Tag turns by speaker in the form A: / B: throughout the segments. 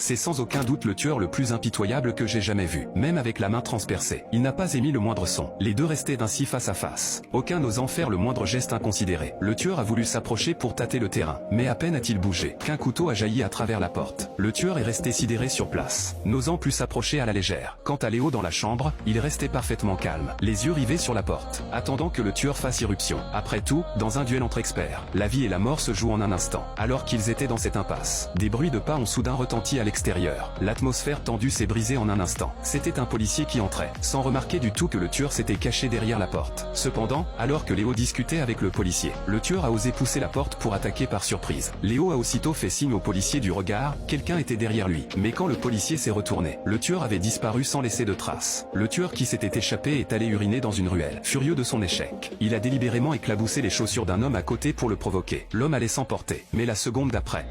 A: C'est sans aucun doute le tueur le plus impitoyable que j'ai jamais vu, même avec la main transpercée. Il n'a pas émis le moindre son. Les deux restaient ainsi face à face, aucun n'osant faire le moindre geste inconsidéré. Le tueur a voulu s'approcher pour tâter le terrain, mais à peine a-t-il bougé qu'un couteau a jailli à travers la porte. Le tueur est resté sidéré sur place, n'osant plus s'approcher à la légère. Quant à Léo dans la chambre, il restait parfaitement calme, les yeux rivés sur la porte, attendant que le tueur fasse irruption. Après tout, dans un duel entre experts, la vie et la mort se jouent en un instant. Alors qu'ils étaient dans cette impasse, des bruits de pas ont soudain retenti à l'extérieur. L'atmosphère tendue s'est brisée en un instant. C'était un policier qui entrait, sans remarquer du tout que le tueur s'était caché derrière la porte. Cependant, alors que Léo discutait avec le policier, le tueur a osé pousser la porte pour attaquer par surprise. Léo a aussitôt fait signe au policier du regard, quelqu'un était derrière lui. Mais quand le policier s'est retourné, le tueur avait disparu sans laisser de traces. Le tueur qui s'était échappé est allé uriner dans une ruelle. Furieux de son échec, il a délibérément éclaboussé les chaussures d'un homme à côté pour le provoquer. L'homme allait s'emporter, mais la seconde d'après.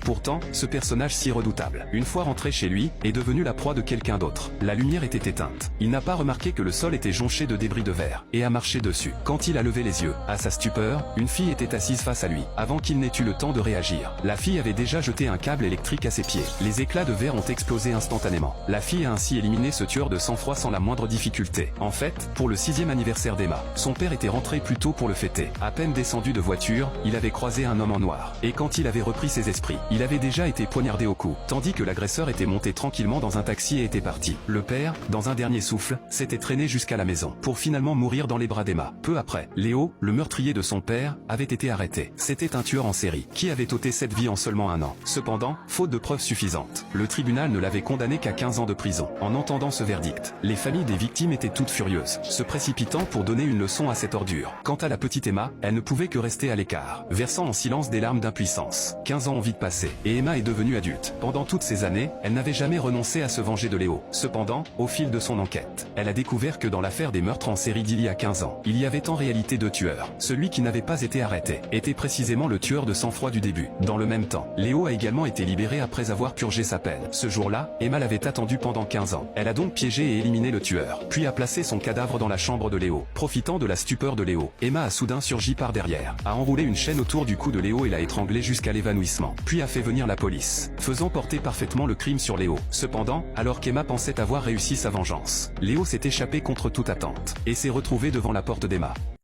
A: Pourtant, ce personnage si redoutable, une fois rentré chez lui, est devenu la proie de quelqu'un d'autre. La lumière était éteinte. Il n'a pas remarqué que le sol était jonché de débris de verre, et a marché dessus. Quand il a levé les yeux, à sa stupeur, une fille était assise face à lui. Avant qu'il n'ait eu le temps de réagir, la fille avait déjà jeté un câble électrique à ses pieds. Les éclats de verre ont explosé instantanément. La fille a ainsi éliminé ce tueur de sang-froid sans la moindre difficulté. En fait, pour le 6e anniversaire d'Emma, son père était rentré plus tôt pour le fêter. À peine descendu de voiture, il avait croisé un homme en noir. Et quand il avait repris ses esprits, il avait déjà été poignardé au cou, tandis que l'agresseur était monté tranquillement dans un taxi et était parti. Le père, dans un dernier souffle, s'était traîné jusqu'à la maison, pour finalement mourir dans les bras d'Emma. Peu après, Léo, le meurtrier de son père, avait été arrêté. C'était un tueur en série, qui avait ôté 7 vies en seulement un an. Cependant, faute de preuves suffisantes, le tribunal ne l'avait condamné qu'à 15 ans de prison. En entendant ce verdict, les familles des victimes étaient toutes furieuses, se précipitant pour donner une leçon à cette ordure. Quant à la petite Emma, elle ne pouvait que rester à l'écart, versant en silence des larmes d'impuissance. 15 ans ont vite passé, et Emma est devenue adulte. Pendant toutes ces années, elle n'avait jamais renoncé à se venger de Léo. Cependant, au fil de son enquête, elle a découvert que dans l'affaire des meurtres en série d'il y a 15 ans, il y avait en réalité 2 tueurs. Celui qui n'avait pas été arrêté était précisément le tueur de sang-froid du début. Dans le même temps, Léo a également été libéré après avoir purgé sa peine. Ce jour-là, Emma l'avait attendu pendant 15 ans. Elle a donc piégé et éliminé le tueur, puis a placé son cadavre dans la chambre de Léo. Profitant de la stupeur de Léo, Emma a soudain surgi par derrière, a enroulé une chaîne autour du cou de Léo et l'a étranglé jusqu'à l'évanouissement, puis a fait venir la police, faisant porter parfaitement le crime sur Léo. Cependant, alors qu'Emma pensait avoir réussi sa vengeance, Léo s'est échappé contre toute attente, et s'est retrouvé devant la porte d'Emma.